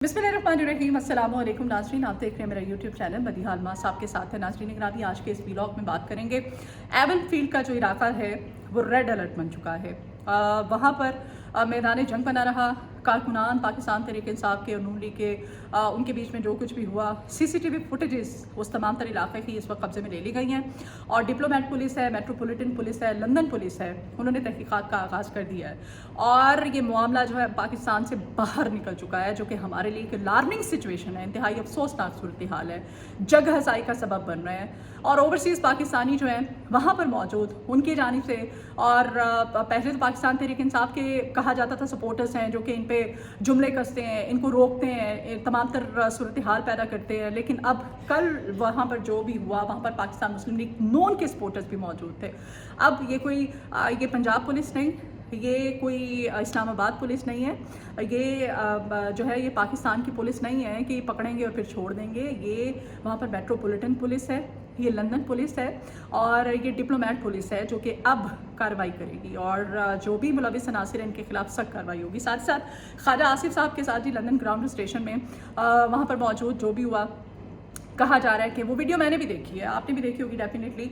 बिस्मिल्लाहिर्रहमानिर्रहीम। अस्सलाम वालेकुम नाज़रीन, आप देख रहे हैं मेरा यूट्यूब चैनल मदीहा अलमास आपके साथ है। नाज़रीन ग्रामी, आज के इस व्लॉग में बात करेंगे एवन फील्ड का जो इलाका है वो रेड अलर्ट बन चुका है। वहाँ पर मैदान जंग बना रहा। कारकुनान पाकिस्तान तहरीक इंसाफ के और नून लीग के उनके बीच में जो कुछ भी हुआ, सीसीटीवी फुटेजेस उस तमाम तर इलाके की इस वक्त कब्जे में ले ली गई हैं और डिप्लोमेट पुलिस है, मेट्रोपॉलिटन पुलिस है, लंदन पुलिस है, उन्होंने तहकीकात का आगाज़ कर दिया है और ये मामला जो है पाकिस्तान से बाहर निकल चुका है, जो कि हमारे लिए एक अलार्मिंग सिचुएशन है, इंतहाई अफसोसनाक सूरत हाल है, जग हसाई का सबब बन रहे हैं। और ओवरसीज़ पाकिस्तानी जो हैं वहाँ पर मौजूद उनकी जानिब से, और पहले तो पाकिस्तान तहरीक इंसाफ के कहा जाता था सपोर्टर्स हैं जो कि इन पे जुमले कसते हैं, इनको रोकते हैं, तमाम तर सूरत हाल पैदा करते हैं, लेकिन अब कल वहाँ पर जो भी हुआ वहाँ पर पाकिस्तान मुस्लिम लीग नून के सपोर्टर्स भी मौजूद थे। अब ये पंजाब पुलिस नहीं, ये कोई इस्लामाबाद पुलिस नहीं है, ये जो है ये पाकिस्तान की पुलिस नहीं है कि पकड़ेंगे और फिर छोड़ देंगे। ये वहाँ पर मेट्रोपॉलिटन पुलिस है, ये लंदन पुलिस है और ये डिप्लोमेट पुलिस है जो कि अब कार्रवाई करेगी और जो भी मुलविस अनासिर इनके खिलाफ सख्त कार्रवाई होगी। साथ ही साथ ख्वाजा आसिफ साहब के साथ ही लंदन ग्राउंड स्टेशन में वहाँ पर मौजूद जो भी हुआ, कहा जा रहा है कि वो वीडियो मैंने भी देखी है, आपने भी देखी होगी डेफिनेटली,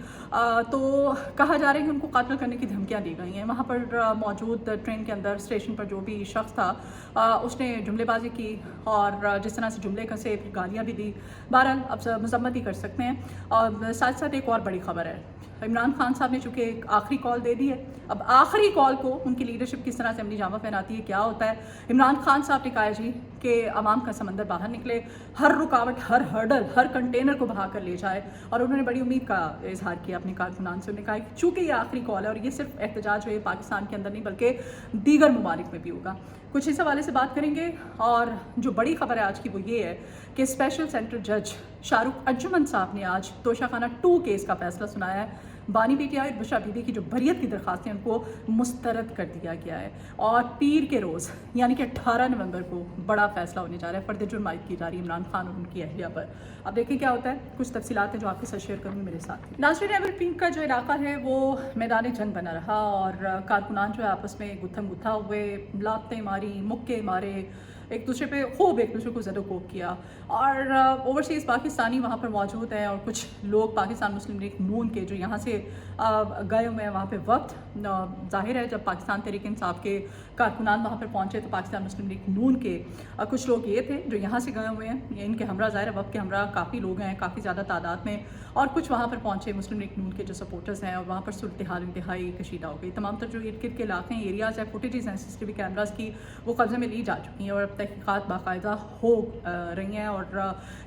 तो कहा जा रहा है कि उनको कत्ल करने की धमकियां दी गई हैं। वहाँ पर मौजूद ट्रेन के अंदर स्टेशन पर जो भी शख्स था उसने जुमलेबाजी की और जिस तरह से जुमले कसे, फिर गालियाँ भी दी। बहरहाल अब मजम्मत ही कर सकते हैं। और साथ साथ एक और बड़ी खबर है, इमरान खान साहब ने चूँकि एक आखिरी कॉल दे दी है। अब आखिरी कॉल को उनकी लीडरशिप किस तरह से अपनी जामा पहनाती है, क्या होता है। इमरान खान साहब ने कहा जी कि अवाम का समंदर बाहर निकले, हर रुकावट, हर हर्डल, हर कंटेनर को बहा कर ले जाए, और उन्होंने बड़ी उम्मीद का इजहार किया अपने कारकुनान से। उन्होंने कहा कि चूँकि ये आखिरी कॉल है और ये सिर्फ एहतजाज है पाकिस्तान के अंदर नहीं बल्कि दीगर ममालिक में भी होगा। कुछ इस हवाले से बात करेंगे। और जो बड़ी खबर है आज की वो ये है कि स्पेशल सेंटर जज शाहरुख अंजुमन साहब ने आज तोशाखाना 2 केस का फैसला सुनाया है। बानी पीटीआई और बुशरा बीबी की जो बरियत की दरख्वास्त है उनको मुस्तरद कर दिया गया है और पीर के रोज़ यानी कि 18 नवंबर को बड़ा फैसला होने जा रहा है। फर्द जुर्म आयद की जा रही है इमरान खान और उनकी अहलिया पर। अब देखिए क्या होता है। कुछ तफसीलात हैं जो आपके साथ शेयर करूँगी मेरे साथ। नाज़रीन, एवन फील्ड का जो इलाका है वो मैदान जंग बना रहा और कारकुनान जो है आपस में गुत्थम गुत्था हुए, लातें मारी, मुक्के मारे, एक दूसरे पे खूब एक दूसरे को ज़दोकोब किया। और ओवरसीज़ पाकिस्तानी वहाँ पर मौजूद हैं और कुछ लोग पाकिस्तान मुस्लिम लीग नून के जो यहाँ से गए हुए हैं वहाँ पे वक्त ज़ाहिर है। जब पाकिस्तान तहरीक इंसाफ के कारकुनान वहाँ पर पहुँचे तो पाकिस्तान मुस्लिम लीग नून के कुछ लोग ये थे जो यहाँ से गए हुए हैं, ये इनके हमरा ज़ाहिर वक्त के हमरा काफ़ी लोग हैं, काफ़ी ज़्यादा तादाद में, और कुछ वहाँ पर पहुँचे मुस्लिम लीग नून के जो सपोर्टर्स हैं और वहाँ पर सूरत हाल इंतहाई कशीदा हो गई। तमाम तर जो इर्द गिर्द के इलाके हैं, एरियाज़ हैं, फुटेजेस हैं सीसीटीवी कैमराज की, वो कब्जे में ली जा चुकी हैं और अब तहकीकात बाकायदा हो रही हैं। और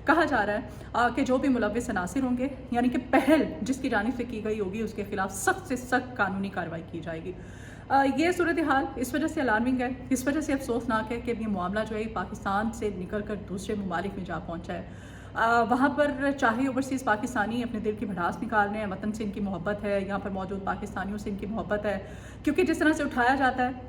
कहा जा रहा है कि जो भी मुलविस अनासिर होंगे यानी कि पहल जिसकी जानिब से की गई होगी उसके खिलाफ सख्त से सख्त कानूनी कार्रवाई की जाएगी। ये सूरत हाल इस वजह से अलार्मिंग है, इस वजह से अफसोसनाक है कि ये मामला जो है पाकिस्तान से निकल कर दूसरे ममालिक में जा पहुँचा है। वहाँ पर चाहे ओवरसीज़ पाकिस्तानी अपने दिल की भड़ास निकाल रहे हैं, वतन से इनकी मोहब्बत है, यहाँ पर मौजूद पाकिस्तानियों से इनकी मोहब्बत है, क्योंकि जिस तरह से उठाया जाता है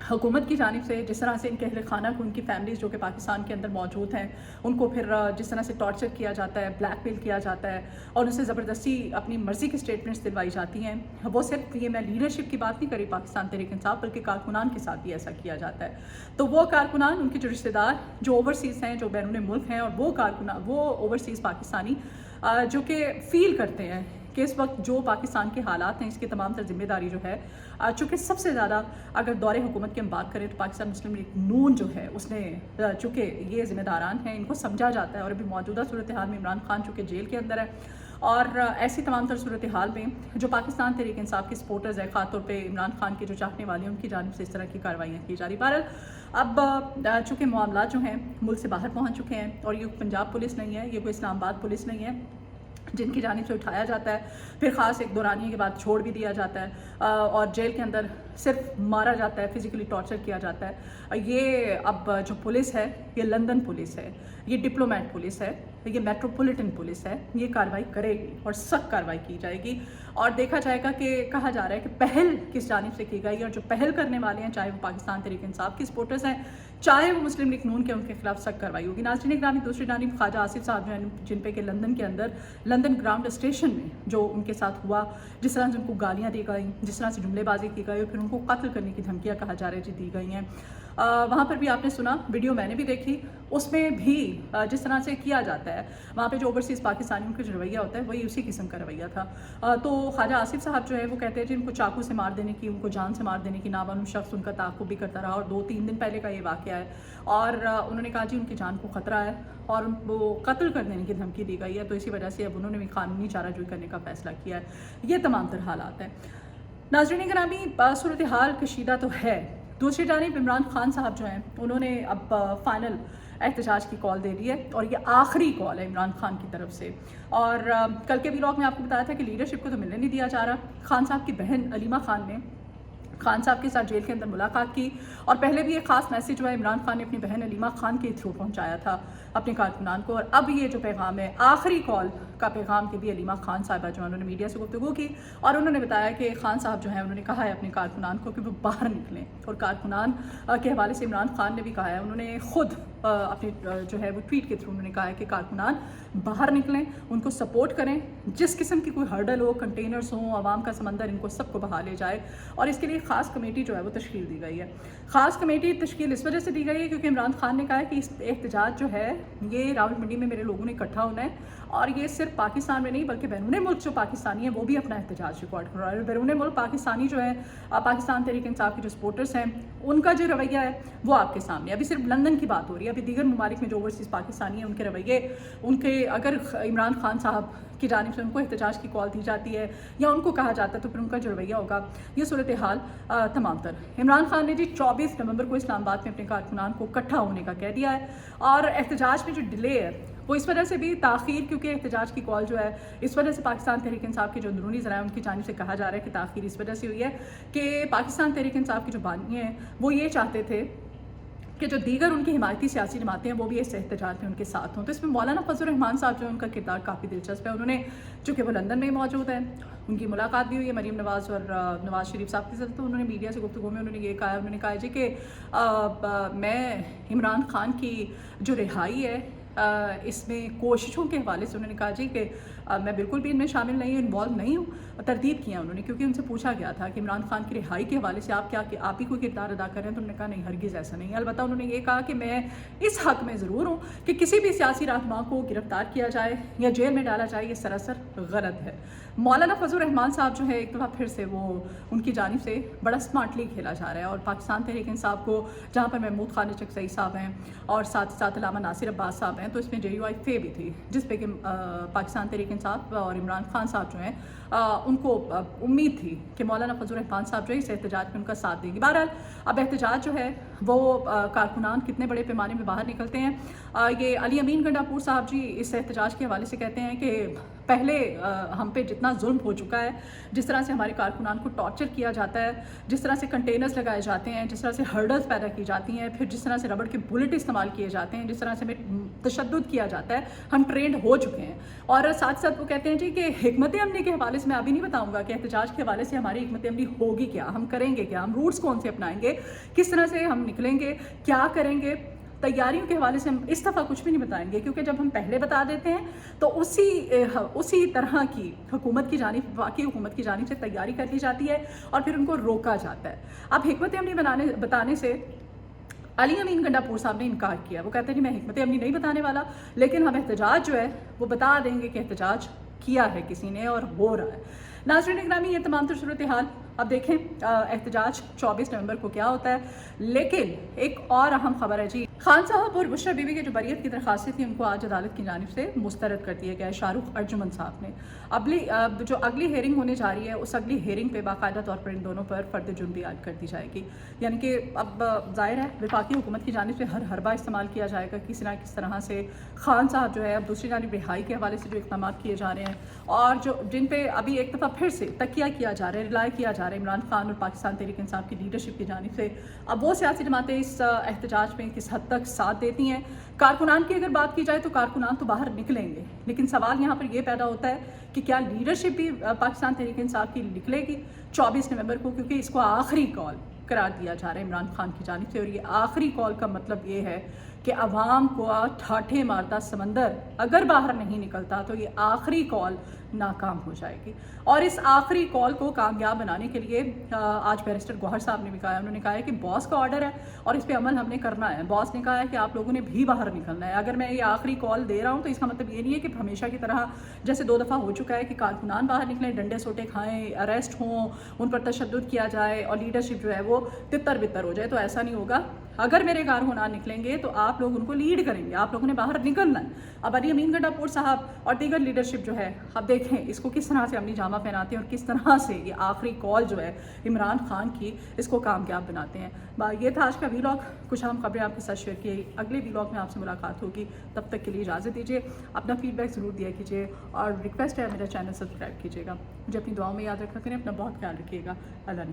हुकूमत की जानिब से, जिस तरह से इनके अहल खाना को, उनकी फैमिलीज़ जो कि पाकिस्तान के अंदर मौजूद हैं, उनको फिर जिस तरह से टॉर्चर किया जाता है, ब्लैकमेल किया जाता है और उनसे ज़बरदस्ती अपनी मर्ज़ी की स्टेटमेंट्स दिलवाई जाती हैं। वो सिर्फ ये मैं लीडरशिप की बात नहीं करी पाकिस्तान तहरीक इंसाफ, बल्कि कारकुनान के साथ भी ऐसा किया जाता है। तो वो कारकुनान, उनके जो रिश्तेदार जो ओवरसीज़ हैं, जो बैरून मुल्क हैं, और वो कारकुनान, वो ओवरसीज़ पाकिस्तानी जो कि फ़ील करते हैं कि इस वक्त जो पाकिस्तान के हालात हैं इसकी तमाम तर जिम्मेदारी जो है, चूँकि सबसे ज़्यादा अगर दौरे हुकूमत की हम बात करें तो पाकिस्तान मुस्लिम लीग नून जो है उसने, चूँकि ये ज़िम्मेदारान हैं, इनको समझा जाता है। और अभी मौजूदा सूरत हाल में इमरान खान चूँकि जेल के अंदर है और ऐसी तमाम तर सूरत हाल में जो पाकिस्तान तहरीक इंसाफ के सपोर्टर्स है, ख़ास तौर पे इमरान खान के जो चाहने वाले हैं, उनकी जानिब से इस तरह की कार्रवाइयाँ की जा रही। बहरहाल अब चूँकि मामला जो हैं मुल्क से बाहर पहुँच चुके हैं और ये पंजाब पुलिस नहीं है, ये कोई इस्लामाबाद पुलिस नहीं है जिनकी जानिब से उठाया जाता है, फिर ख़ास एक दौरानिए के बाद छोड़ भी दिया जाता है और जेल के अंदर सिर्फ मारा जाता है, फिज़िकली टॉर्चर किया जाता है। ये अब जो पुलिस है ये लंदन पुलिस है, ये डिप्लोमेट पुलिस है, ये मेट्रोपॉलिटन पुलिस है, ये कार्रवाई करेगी और सख्त कार्रवाई की जाएगी। और देखा जाएगा कि कहा जा रहा है कि पहल किस जानिब से की गई और जो पहल करने वाले हैं, चाहे वो पाकिस्तान तहरीक इंसाफ की सपोर्टर्स हैं, चाहे वो मुस्लिम लीग नून के, उनके खिलाफ सख्त कार्रवाई होगी। नाज़रीन ग्रामी, दूसरी जानिब ख्वाजा आसिफ साहब जो हैं, जिन पे कि लंदन के अंदर लंदन ग्राउंड स्टेशन में जो उनके साथ हुआ, जिस तरह से उनको गालियाँ दी गई, जिस तरह से जुमलेबाजी की गई, फिर उनको कत्ल करने की धमकियाँ कहा जा रहा है जी दी गई हैं, वहाँ पर भी आपने सुना, वीडियो मैंने भी देखी, उसमें भी जिस तरह से किया जाता है वहाँ पे जो ओवरसीज़ पाकिस्तानियों का जो रवैया होता है वही उसी किस्म का रवैया था। तो ख्वाजा आसिफ साहब जो है वो कहते हैं जी उनको चाकू से मार देने की, उनको जान से मार देने की, नामालूम शख्स उनका ताक़ुब भी करता रहा और 2-3 दिन पहले का ये वाक़या है। और उन्होंने कहा जी उनकी जान को ख़तरा है और उनको कत्ल कर देने की धमकी दी गई है, तो इसी वजह से अब उन्होंने भी कानूनी चाराजोई करने का फ़ैसला किया है। ये तमाम तरह हालात हैं। नाज़रीन ग्रामी, सूरत हाल कशीदा तो है। दूसरी जानिब इमरान खान साहब जो हैं उन्होंने अब फ़ाइनल एहतजाज की कॉल दे दी है और ये आखिरी कॉल है इमरान खान की तरफ से। और कल के व्लॉग में आपको बताया था कि लीडरशिप को तो मिलने नहीं दिया जा रहा। खान साहब की बहन अलीमा खान ने खान साहब के साथ जेल के अंदर मुलाकात की और पहले भी एक ख़ास मैसेज जो है इमरान खान ने अपनी बहन अलीमा खान के थ्रू पहुंचाया था अपने कारकुनान को। और अब ये जो पैगाम है, आखिरी कॉल का पैगाम के भी अलीमा खान साहिबा जो है उन्होंने मीडिया से गुफ्तगू की और उन्होंने बताया कि खान साहब जो है उन्होंने कहा है अपने कारकुनान को कि वो बाहर निकलें। और कारकुनान के हवाले से इमरान खान ने भी कहा है, उन्होंने ख़ुद अपने जो है वो ट्वीट के थ्रू उन्होंने कहा है कि कारकुनान बाहर निकलें, उनको सपोर्ट करें, जिस किस्म की कोई हर्डल हो, कंटेनर्स हों, आवाम का समंदर, इनको सबको बहा ले जाए। और इसके लिए ख़ास कमेटी जो है वो तश्कील दी गई है। ख़ास कमेटी तश्कील इस वजह से दी गई है क्योंकि इमरान खान ने कहा है कि इस एहतजाज जो है ये रावलपिंडी में मेरे लोगों ने इकट्ठा होना है और ये सिर्फ पाकिस्तान में नहीं बल्कि बैरून मुल्क जो पाकिस्तानी हैं वो भी अपना एहतजाज रिकॉर्ड कर रहा है। बैरून मुल्क पाकिस्तानी जो है पाकिस्तान तहरीक इंसाफ के जो सपोर्टर्स हैं उनका जो रवैया है वो आपके सामने। अभी सिर्फ लंदन की बात हो रही है, अभी दीगर ममालिक में जो ओवरसीज़ पाकिस्तानी हैं उनके रवैये, उनके अगर इमरान खान साहब की जानिब से उनको एहतजाज की कॉल दी जाती है या उनको कहा जाता है तो फिर उनका जो रवैया होगा, ये सूरत हाल तमाम तर। इमरान खान ने जी 24 नवंबर को इस्लामाबाद में अपने कारकुनान को इकट्ठा होने का कह दिया है और एहतजाज में जो डिले है वो इस वजह से भी ताख़ीर, क्योंकि एहतजाज की कॉल जो है इस वजह से पाकिस्तान तहरीक इंसाफ के जो अंदरूनी ज़राए उनकी जानिब से कहा जा रहा है कि ताख़ीर इस वजह से हुई है कि पाकिस्तान तहरीक इंसाफ के जो बानी हैं वो ये चाहते थे कि जो दीगर उनकी हिमायती सियासी जमातें हैं वो भी इस एहतजाज में उनके साथ हों। तो इसमें मौलाना फजल रहमान साहब जो है उनका किरदार काफ़ी दिलचस्प है। उन्होंने, चूँकि वो लंदन में मौजूद हैं, उनकी मुलाकात भी हुई है मरीम नवाज़ और नवाज़ शरीफ साहब के साथ, तो उन्होंने मीडिया से गुफ्तगू में उन्होंने ये कहा, उन्होंने कहा जी कि मैं इमरान खान की जो रिहाई है इसमें कोशिशों के हवाले से उन्होंने कहा जी कि मैं बिल्कुल भी इनमें शामिल नहीं हूँ, इन्वॉल्व नहीं हूँ। तरदीद किया उन्होंने क्योंकि उनसे पूछा गया था कि इमरान खान की रिहाई के हवाले से आप ही कोई किरदार अदा कर रहे हैं, तो उन्होंने कहा नहीं, हरगिज़ ऐसा नहीं है। अलबत्ता उन्होंने ये कहा कि मैं इस हक़ में ज़रूर हूँ कि किसी भी सियासी रहनुमा को गिरफ्तार किया जाए या जेल में डाला जाए, ये सरासर गलत है। मौलाना फजल रहमान साहब जो है एक दफ़ा फिर से वो उनकी जानिब से बड़ा स्मार्टली खेला जा रहा है और पाकिस्तान तहरीक इंसाफ को, जहाँ पर महमूद खान चकसई साहब हैं और साथ ही साथ अल्लामा नासिर अब्बास साहब हैं, तो इसमें JUI फे भी थी जिस पे कि पाकिस्तान तहरीक इंसाफ और इमरान खान साहब जो हैं उनको उम्मीद थी कि मौलाना फजल रहमान साहब जो है इस एहतजाज में उनका साथ देंगे। बहरहाल अब एहतजाज जो है वो कारकुनान कितने बड़े पैमाने में बाहर निकलते हैं। ये अली अमीन गंडापुर साहब जी इस एहतजाज के हवाले से कहते हैं कि पहले हम पे जितना जुल्म हो चुका है, जिस तरह से हमारे कारकुनान को टॉर्चर किया जाता है, जिस तरह से कंटेनर्स लगाए जाते हैं, जिस तरह से हर्डल्स पैदा की जाती हैं, फिर जिस तरह से रबड़ के बुलेट इस्तेमाल किए जाते हैं, जिस तरह से हमें तशद्दुद किया जाता है, हम ट्रेंड हो चुके हैं। और साथ साथ वो कहते हैं जी कि हिकमत अमली के हवाले से मैं अभी नहीं बताऊंगा कि एहतजाज के हवाले से हमारी हिकमत अमली होगी क्या, हम करेंगे क्या, हम रूट्स कौन से अपनाएंगे, किस तरह से हम निकलेंगे, क्या करेंगे। तैयारियों के हवाले से हम इस दफ़ा कुछ भी नहीं बताएंगे क्योंकि जब हम पहले बता देते हैं तो उसी तरह की हुकूमत की जानिब, वाकई हुकूमत की जानिब से तैयारी कर ली जाती है और फिर उनको रोका जाता है। अब हिकमत अमली बताने से अली अमीन गंडापुर साहब ने इनकार किया। वो कहते हैं कि मैं हिकमत अमली नहीं बताने वाला, लेकिन हम एहतजाज जो है वो बता देंगे कि एहतजाज किया है किसी ने और हो रहा है। नाज़रीन ग्रामी, ये तमाम तर सूरत हाल। अब देखें एहतजाज 24 नवंबर को क्या होता है। लेकिन एक और अहम खबर है जी, खान साहब और बुशरा बीबी के जो बरियत की दरख्वास्तें थी उनको आज अदालत की जानिब से मुस्तरद कर दिया गया है। शाहरुख अर्जुमन साहब ने जो अगली हेयरिंग होने जा रही है उस अगली हेयरिंग पे बाकायदा तौर पर इन दोनों पर फ़र्द जुर्म भी ऐड कर दी जाएगी। यानी कि अब ज़ाहिर है वफाकी हुकूमत की जानिब से हर हरबा इस्तेमाल किया जाएगा किसी ना किस तरह से। खान साहब जो है अब दूसरी जानिब रिहाई के हवाले से जो इक़दाम किए जा रहे हैं और जो जिन पे अभी एक दफ़ा फिर से तकिया किया जा रहा है, रिलाय किया जा रहा है इमरान खान और पाकिस्तान तहरीक इंसाफ की लीडरशिप की जानिब से, अब वो सियासी जमातें इस एहतजाज में किस हद तक साथ देती हैं। कारकुनान की अगर बात की जाए तो कारकुनान तो बाहर निकलेंगे, लेकिन सवाल यहाँ पर यह पैदा होता है कि क्या लीडरशिप भी पाकिस्तान तहरीक इंसाफ की निकलेगी 24 नवंबर को, क्योंकि इसको आखिरी कॉल करार दिया जा रहा है इमरान खान की जानिब से। और ये आखिरी कॉल का मतलब ये है کہ عوام کو ٹھاٹھے مارتا سمندر اگر باہر نہیں نکلتا تو یہ آخری کال ناکام ہو جائے گی. اور اس آخری کال کو کامیاب بنانے کے لیے آج بیرسٹر گوہر صاحب نے بھی کہا ہے, انہوں نے کہا ہے کہ باس کا آرڈر ہے اور اس پہ عمل ہم نے کرنا ہے. باس نے کہا ہے کہ آپ لوگوں نے بھی باہر نکلنا ہے. اگر میں یہ آخری کال دے رہا ہوں تو اس کا مطلب یہ نہیں ہے کہ ہمیشہ کی طرح جیسے 2 دفعہ ہو چکا ہے کہ کارکنان باہر نکلیں, ڈنڈے سوٹے کھائیں, اریسٹ ہوں, ان پر تشدد کیا جائے اور لیڈرشپ جو ہے وہ تتر بتر ہو جائے. تو ایسا نہیں ہوگا. اگر میرے کارکنان نکلیں گے تو آپ لوگ ان کو لیڈ کریں گے, آپ لوگوں نے باہر نکلنا ہے. اب علی امین گڈا پور صاحب اور دیگر لیڈرشپ جو ہے, اب دیکھیں اس کو کس طرح سے اپنی جامہ پہناتے ہیں اور کس طرح سے یہ آخری کال جو ہے عمران خان کی اس کو کامیاب بناتے ہیں. یہ تھا آج کا ویلاگ. کچھ اہم خبریں آپ کے ساتھ شیئر کی. اگلے ویلاگ میں آپ سے ملاقات ہوگی. تب تک کے لیے اجازت دیجیے. اپنا فیڈ بیک ضرور دیا کیجیے اور ریکویسٹ ہے میرا چینل سبسکرائب کیجیے گا. مجھے اپنی دعاؤں میں یاد رکھا کریں. اپنا بہت خیال رکھیے گا. اللہ نے